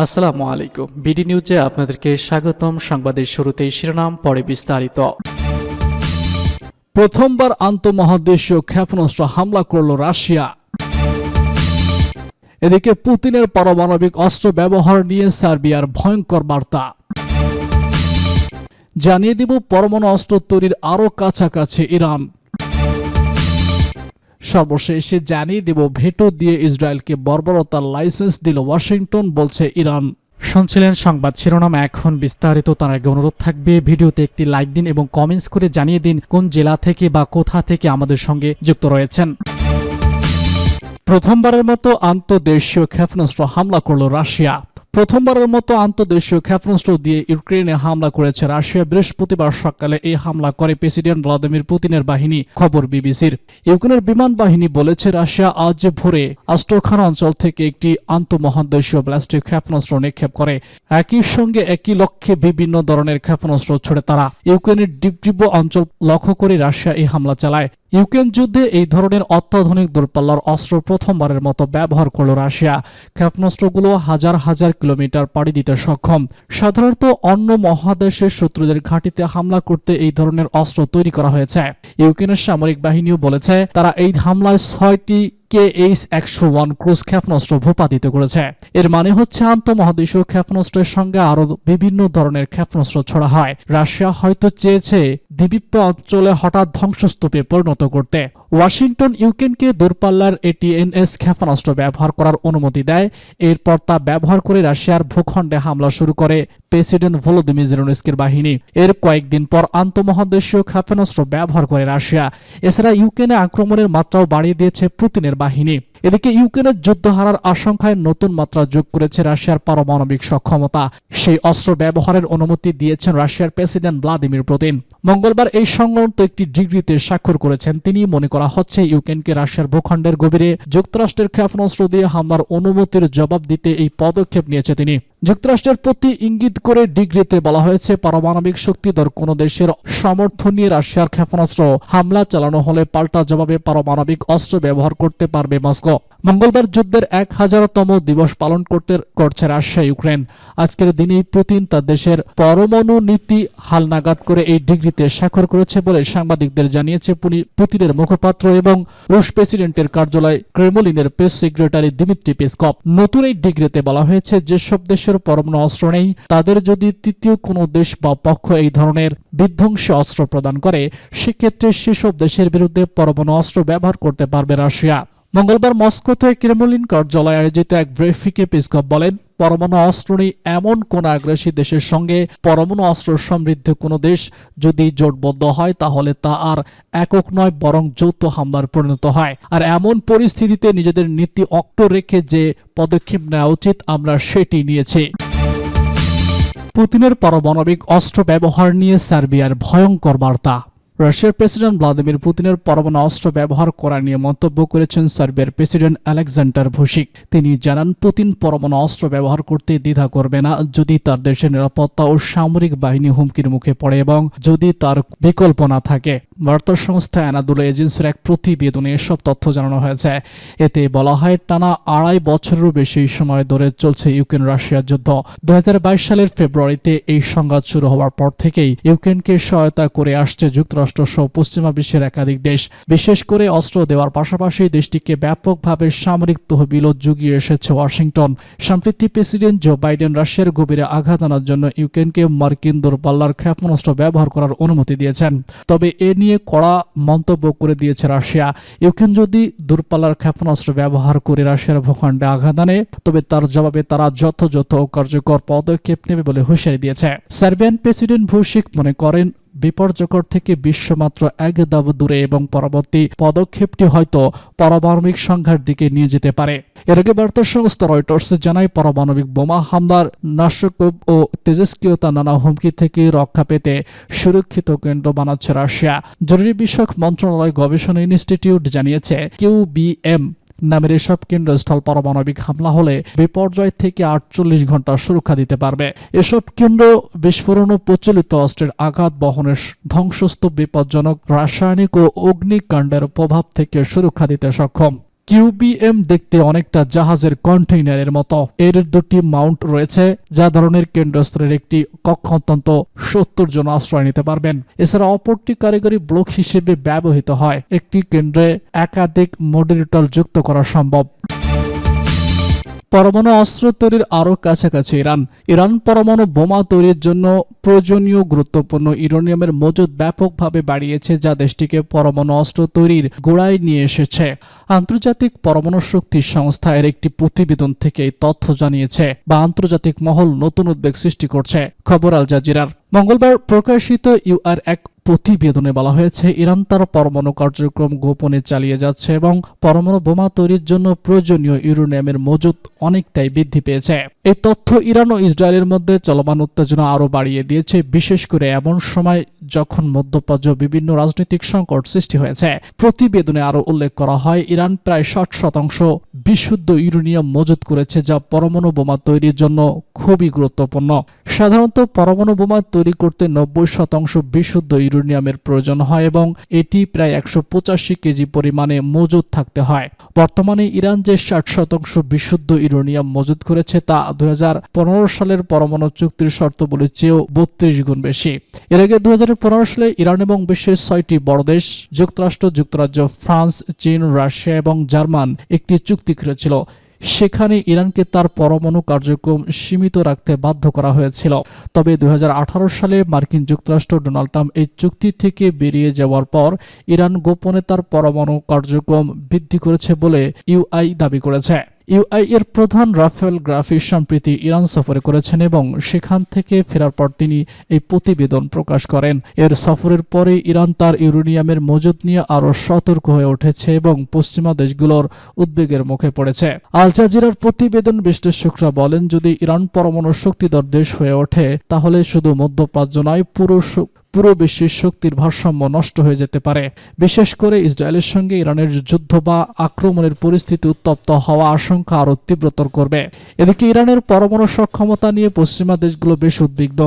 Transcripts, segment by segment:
আসসালামু আলাইকুম। বিডি নিউজে আপনাদেরকে স্বাগতম। সংবাদের শুরুতেই শিরোনাম, পরে বিস্তারিত। প্রথমবার আন্তঃমহাদেশীয় ক্ষেপণাস্ত্র হামলা করল রাশিয়া। এদিকে পুতিনের পারমাণবিক অস্ত্র ব্যবহার নিয়ে সার্বিয়ার ভয়ঙ্কর বার্তা। জানিয়ে দিব পরমাণু অস্ত্র তৈরির আরও কাছাকাছি ইরান। সর্বশেষে জানিয়ে দেব ভেটো দিয়ে ইসরায়েলকে বর্বরতার লাইসেন্স দিল ওয়াশিংটন, বলছে ইরান। শুনছিলেন সংবাদ শিরোনাম, এখন বিস্তারিত। তার আগে অনুরোধ থাকবে ভিডিওতে একটি লাইক দিন এবং কমেন্টস করে জানিয়ে দিন কোন জেলা থেকে বা কোথা থেকে আমাদের সঙ্গে যুক্ত রয়েছেন। প্রথমবারের মতো আন্তঃদেশীয় ক্ষেপণাস্ত্র হামলা করল রাশিয়া। প্রথমবারের মতো আন্তঃদেশীয় ক্ষেপণাস্ত্র দিয়ে ইউক্রেনে হামলা করেছে রাশিয়া। বৃহস্পতিবার সকালে এই হামলা করে প্রেসিডেন্ট ভ্লাদিমির পুতিনের বাহিনী, খবর বিবিসির। ইউক্রেনের বিমান বাহিনী বলেছে রাশিয়া আজ ভোরে আস্ট্রাখান অঞ্চল থেকে একটি আন্তঃমহাদেশীয় ব্যালিস্টিক ক্ষেপণাস্ত্র নিক্ষেপ করে। একই সঙ্গে একই লক্ষ্যে বিভিন্ন ধরনের ক্ষেপণাস্ত্র ছড়ে তারা। ইউক্রেনের ডিপ্রিবো অঞ্চল লক্ষ্য করে রাশিয়া এই হামলা চালায়। ইউক্রেন যুদ্ধে এই ধরনের অত্যাধুনিক দূরপাল্লার অস্ত্র প্রথমবারের মতো ব্যবহার করল রাশিয়া। ক্ষেপণাস্ত্রগুলো হাজার হাজার কিলোমিটার পাড়ি দিতে সক্ষম। সাধারণত অন্য মহাদেশের শত্রুদের ঘাঁটিতে হামলা করতে এই ধরনের অস্ত্র তৈরি করা হয়েছে। ইউক্রেনের সামরিক বাহিনীও বলেছে তারা এই হামলায় 6টি KH-101 ক্রুজ ক্ষেপণাস্ত্র ভূপাতিত করেছে। এর মানে হচ্ছে আন্তঃমহাদেশীয় ক্ষেপণাস্ত্রের সঙ্গে আরও বিভিন্ন ধরনের ক্ষেপণাস্ত্র ছড়া হয়। রাশিয়া হয়তো চেয়েছে দ্বীপ অঞ্চলে হঠাৎ ধ্বংসস্তূপে পরিণত করতে। ওয়াশিংটন ইউক্রেনকে দূরপাল্লার ATNS ক্ষেপণাস্ত্র ব্যবহার করার অনুমতি দেয়। এরপর তা ব্যবহার করে রাশিয়ার ভূখণ্ডে হামলা শুরু করে প্রেসিডেন্ট ভলোদিমির জেলেনস্কির বাহিনী। এর কয়েকদিন পর আন্তঃমহাদেশীয় ক্ষেপণাস্ত্র ব্যবহার করে রাশিয়া। এছাড়া ইউক্রেনে আক্রমণের মাত্রাও বাড়িয়ে দিয়েছে পুতিনের বাহিনী। এদিকে ইউক্রেনের যুদ্ধ হারার আশঙ্কায় নতুন মাত্রা যোগ করেছে রাশিয়ার পারমাণবিক সক্ষমতা। সেই অস্ত্র ব্যবহারের অনুমতি দিয়েছেন রাশিয়ার প্রেসিডেন্ট ভ্লাদিমির পুতিন। মঙ্গলবার এই সংক্রান্ত একটি ডিক্রিতে স্বাক্ষর করেছেন তিনি। মনে করা হচ্ছে ইউক্রেনকে রাশিয়ার ভূখণ্ডের গভীরে যুক্তরাষ্ট্রের ক্ষেপণাস্ত্র দিয়ে হামলার অনুমতির জবাব দিতে এই পদক্ষেপ নিয়েছে তিনি। যুক্তরাষ্ট্রের প্রতি ইঙ্গিত করে ডিক্রিতে বলা হয়েছে পারমাণবিক শক্তিধর কোনো দেশের সমর্থন নিয়ে রাশিয়ার ক্ষেপণাস্ত্র হামলা চালানো হলে পাল্টা জবাবে পারমাণবিক অস্ত্র ব্যবহার করতে পারবে মস্কো। মঙ্গলবার যুদ্ধের 1000তম দিবস পালন করছে রাশিয়া ইউক্রেন। আজকের দিনেই পুতিন তার দেশের পরমাণু নীতি হালনাগাদ করে এই ডিক্রিতে স্বাক্ষর করেছে বলে সাংবাদিকদের জানিয়েছে পুতিনের মুখপাত্র এবং রুশ প্রেসিডেন্টের কার্যালয় ক্রেমলিনের প্রেস সেক্রেটারি দিমিত্রি পেসকভ। নতুন এই ডিক্রিতে বলা হয়েছে যেসব দেশের পরমাণু অস্ত্র নেই তাদের যদি তৃতীয় কোনো দেশ বা পক্ষ এই ধরনের বিধ্বংসী অস্ত্র প্রদান করে, সেক্ষেত্রে সেসব দেশের বিরুদ্ধে পরমাণু অস্ত্র ব্যবহার করতে পারবে রাশিয়া। মঙ্গলবার মস্কোতে ক্রেমলিন কার্যালয়ে আয়োজিত এক ব্রিফিংয়ে পেসকভ বলেন, পরমাণু অস্ত্র নেই এমন কোন আগ্রাসী দেশের সঙ্গে পরমাণু অস্ত্র সমৃদ্ধ কোনো দেশ যদি জোটবদ্ধ হয় তাহলে তা আর একক নয় বরং যৌথ হামলার পরিণত হয়। আর এমন পরিস্থিতিতে নিজেদের নীতি অক্ষত রেখে যে পদক্ষেপ নেওয়া উচিত আমরা সেটি নিয়েছি। পুতিনের পারমাণবিক অস্ত্র ব্যবহার নিয়ে সার্বিয়ার ভয়ঙ্কর বার্তা। রাশিয়ার প্রেসিডেন্ট ভ্লাদিমির পুতিনের পরমাণু অস্ত্র ব্যবহার করা নিয়ে মন্তব্য করেছেন সার্বিয়ার প্রেসিডেন্ট আলেকজান্ডার ভুসিক। তিনি জানান পুতিন পরমাণু অস্ত্র ব্যবহার করতে দ্বিধা করবে না যদি তার দেশের নিরাপত্তা ও সামরিক বাহিনী হুমকির মুখে পড়ে এবং যদি তার বিকল্প না থাকে। বার্তা সংস্থা অ্যানাদোলু এজেন্সির এক প্রতিবেদনে এসব তথ্য জানানো হয়েছে। এতে বলা হয় টানা 2.5 বছরেরও বেশি সময় ধরে চলছে ইউক্রেন রাশিয়ার যুদ্ধ। 2022 সালের ফেব্রুয়ারিতে এই সংঘাত শুরু হওয়ার পর থেকেই ইউক্রেনকে সহায়তা করে আসছে যুক্তরাষ্ট্র সহ পশ্চিমা বিশ্বের একাধিক দেশ। বিশেষ করে অস্ত্র দেওয়ার পাশাপাশি দেশটিকে ব্যাপকভাবে সামরিক তহবিলও জুগিয়ে এসেছে ওয়াশিংটন। সম্প্রতি প্রেসিডেন্ট জো বাইডেন রাশিয়ার গভীরে আঘাত আনার জন্য ইউক্রেনকে মার্কিন দূরপাল্লার ক্ষেপণাস্ত্র ব্যবহার করার অনুমতি দিয়েছেন। তবে এ নিয়ে কড়া মন্তব্য করে দিয়েছে রাশিয়া। ইউক্রেন যদি দূরপাল্লার ক্ষেপণাস্ত্র ব্যবহার করে রাশিয়ার ভূখণ্ডে আঘাত আনে তবে তার জবাবে তারা যথাযথ ও কার্যকর পদক্ষেপ নেবে বলে হুঁশিয়ারি দিয়েছে। সার্বিয়ান প্রেসিডেন্ট ভুসিক মনে করেন বিপর্যকর থেকে বিশ্ব মাত্র এক ধাপ দূরে এবং পরবর্তী পদক্ষেপটি হয়তো পারমাণবিক সংঘাতের দিকে নিয়ে যেতে পারে। এর আগে বার্তা সংস্থা রয়টার্স জানায় পারমাণবিক বোমা হামলার নাশক ও তেজস্ক্রিয়তা নানা হুমকি থেকে রক্ষা পেতে সুরক্ষিত কেন্দ্র বানাচ্ছে রাশিয়া। জরুরি বিষয়ক মন্ত্রণালয় গবেষণা ইনস্টিটিউট জানিয়েছে QBM নামের এসব কেন্দ্রস্থল পারমাণবিক হামলা হলে বিপর্যয় থেকে 48 ঘন্টা সুরক্ষা দিতে পারবে। এসব কেন্দ্র বিস্ফোরণ ও প্রচলিত অস্ত্রের আঘাত বহনের ধ্বংসস্তূপ বিপজ্জনক রাসায়নিক ও অগ্নিকাণ্ডের প্রভাব থেকে সুরক্ষা দিতে সক্ষম। কিউবিএম দেখতে অনেকটা জাহাজের কন্টেইনারের মতো। এর দুটি মাউন্ট রয়েছে, যা ধরনের কেন্দ্রস্থলের একটি কক্ষ অন্তত 70 জন আশ্রয় নিতে পারবেন। এছাড়া অপরটি কারিগরি ব্লক হিসেবে ব্যবহৃত হয়। একটি কেন্দ্রে একাধিক মডারেটর যুক্ত করা সম্ভব। পরমাণু অস্ত্র তৈরির আরও কাছাকাছি ইরান পরমাণু বোমা তৈরির জন্য প্রয়োজনীয় গুরুত্বপূর্ণ ইউরেনিয়ামের মজুদ ব্যাপকভাবে বাড়িয়েছে, যা দেশটিকে পরমাণু অস্ত্র তৈরির গোড়ায় নিয়ে এসেছে। আন্তর্জাতিক পরমাণু শক্তি সংস্থা এর একটি প্রতিবেদন থেকে এই তথ্য জানিয়েছে, বা আন্তর্জাতিক মহল নতুন উদ্বেগ সৃষ্টি করছে। খবর আল জাজিরার। মঙ্গলবার প্রকাশিত ইউআর এক প্রতিবেদনে বলা হয়েছে, ইরান তার পরমাণু কার্যক্রম গোপনে চালিয়ে যাচ্ছে এবং পরমাণু বোমা তৈরির জন্য প্রয়োজনীয় ইউরেনিয়ামের মজুদ অনেকটাই বৃদ্ধি পেয়েছে। এই তথ্য ইরান ও ইসরায়েলের মধ্যে চলমান উত্তেজনা আরও বাড়িয়ে দিয়েছে, বিশেষ করে এমন সময় যখন মধ্যপ্রাচ্য বিভিন্ন রাজনৈতিক সংকট সৃষ্টি হয়েছে। প্রতিবেদনে আরও উল্লেখ করা হয়, ইরান প্রায় 60% বিশুদ্ধ ইউরেনিয়াম মজুত করেছে, যা পরমাণু বোমা তৈরির জন্য খুবই গুরুত্বপূর্ণ। সাধারণত পরমাণু বোমা তৈরি করতে 90% বিশুদ্ধ ইউরেনিয়ামের প্রয়োজন হয় এবং এটি প্রায় 185 কেজি পরিমাণে মজুদ থাকতে হয়। বর্তমানে ইরান যে 60% বিশুদ্ধ ইউরেনিয়াম মজুদ করেছে তা 2015 সালের পরমাণু চুক্তির শর্তগুলির চেয়েও 32 গুণ বেশি। এর আগে 2015 সালে ইরান এবং বিশ্বের 6টি বড় দেশ যুক্তরাষ্ট্র, যুক্তরাজ্য, ফ্রান্স, চীন, রাশিয়া এবং জার্মান একটি চুক্তি করেছিল। সেখানে ইরানকে তার পরমাণু কার্যক্রম সীমিত রাখতে বাধ্য করা হয়েছিল। তবে 2018 সালে মার্কিন যুক্তরাষ্ট্র ডোনাল্ড ট্রাম্প এই চুক্তি থেকে বেরিয়ে যাওয়ার পর ইরান গোপনে তার পরমাণু কার্যক্রম বৃদ্ধি করেছে বলে ইউআই দাবি করেছে। ইউআই এর প্রধান রাফেল গ্রাফি সম্প্রতি ইরান সফরে করেছেন এবং সেখান থেকে ফেরার পর তিনি এই প্রতিবেদন প্রকাশ করেন। এর সফরের পরে ইরান তার ইউরেনিয়ামের মজুদ নিয়ে আরও সতর্ক হয়ে উঠেছে এবং পশ্চিমা দেশগুলোর উদ্বেগের মুখে পড়েছে। আল জাজিরার প্রতিবেদন বিশ্লেষকরা বলেন, যদি ইরান পরমাণু শক্তিধর দেশ হয়ে ওঠে তাহলে শুধু মধ্যপ্রাচ্য নয়, পুরো বিশ্বের শক্তির ভারসাম্য নষ্ট হয়ে যেতে পারে। বিশেষ করে ইসরায়েলের সঙ্গে ইরানের যুদ্ধ বা আক্রমণের পরিস্থিতি উত্তপ্ত হওয়া আশঙ্কা আরও তীব্রতর করবে। এদিকে ইরানের পরমাণু সক্ষমতা নিয়ে পশ্চিমা দেশগুলো বেশ উদ্বিগ্ন।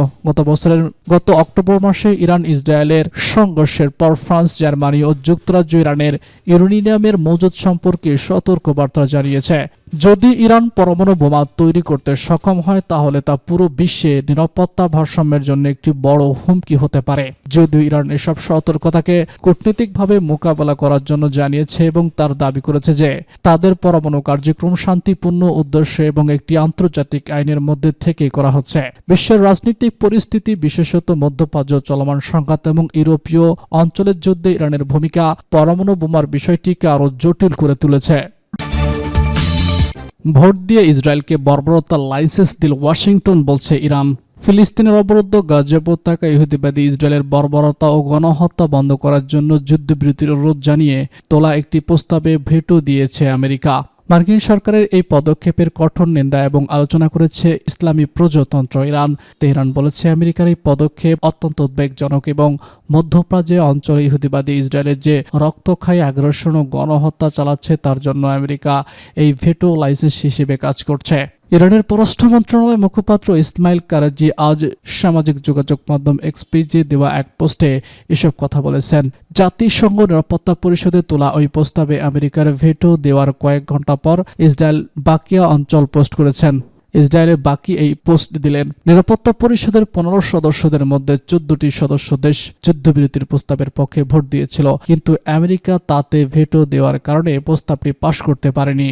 গত অক্টোবর মাসে ইরান ইসরায়েলের সংঘর্ষের পর ফ্রান্স, জার্মানি ও যুক্তরাজ্য ইরানের ইউরেনিয়ামের মজুদ সম্পর্কে সতর্কবার্তা জানিয়েছে। যদি ইরান পরমাণু বোমা তৈরি করতে সক্ষম হয় তাহলে তা পুরো বিশ্বে নিরাপত্তা ভারসাম্যের জন্য একটি বড় হুমকি হতে পারে। যদিও ইরান এসব সতর্কতাকে কূটনীতিকভাবে মোকাবেলা করার জন্য জানিয়েছে এবং তার দাবি করেছে যে তাদের পরমাণু কার্যক্রম শান্তিপূর্ণ উদ্দেশ্য এবং একটি আন্তর্জাতিক আইনের মধ্যে থেকে করা হচ্ছে। বিশ্বের রাজনৈতিক পরিস্থিতি, বিশেষত মধ্যপ্রাচ্য চলমান সংঘাত এবং ইউরোপীয় অঞ্চলের যুদ্ধে ইরানের ভূমিকা পরমাণু বোমার বিষয়টিকে আরও জটিল করে তুলেছে। ভোট দিয়ে ইসরায়েলকে বর্বরতার লাইসেন্স দিল ওয়াশিংটন, বলছে ইরান। ফিলিস্তিনের অবরুদ্ধ গাজা উপত্যকা ইহুদিবাদী ইসরায়েলের বর্বরতা ও গণহত্যা বন্ধ করার জন্য যুদ্ধবিরতির অনুরোধ জানিয়ে তোলা একটি প্রস্তাবে ভেটো দিয়েছে আমেরিকা। মার্কিন সরকারের এই পদক্ষেপের কঠোর নিন্দা এবং আলোচনা করেছে ইসলামী প্রজাতন্ত্র ইরান। তেহরান বলেছে, আমেরিকার এই পদক্ষেপ অত্যন্ত উদ্বেগজনক এবং মধ্যপ্রাচ্য অঞ্চলে ইহুদিবাদী ইসরায়েলের যে রক্তক্ষয়ী আগ্রাসন ও গণহত্যা চালাচ্ছে তার জন্য আমেরিকা এই ভেটো লাইসেন্স হিসেবে কাজ করছে। ইরানের পররাষ্ট্র মন্ত্রণালয়ের মুখপাত্র ইসমাইল কারাজি আজ সামাজিক যোগাযোগ মাধ্যম এক্সপিজে দেওয়া এক পোস্টে এসব কথা বলেছেন। জাতিসংঘ নিরাপত্তা পরিষদে তোলা ওই প্রস্তাবে আমেরিকার ভেটো দেওয়ার কয়েক ঘন্টা পর ইসরায়েল বাকিয়া অঞ্চল পোস্ট করেছেন। ইসরায়েলের বাকি এই পোস্ট দিলেন। নিরাপত্তা পরিষদের 15 সদস্যদের মধ্যে 14টি সদস্য দেশ যুদ্ধবিরতির প্রস্তাবের পক্ষে ভোট দিয়েছিল, কিন্তু আমেরিকা তাতে ভেটো দেওয়ার কারণে প্রস্তাবটি পাশ করতে পারেনি।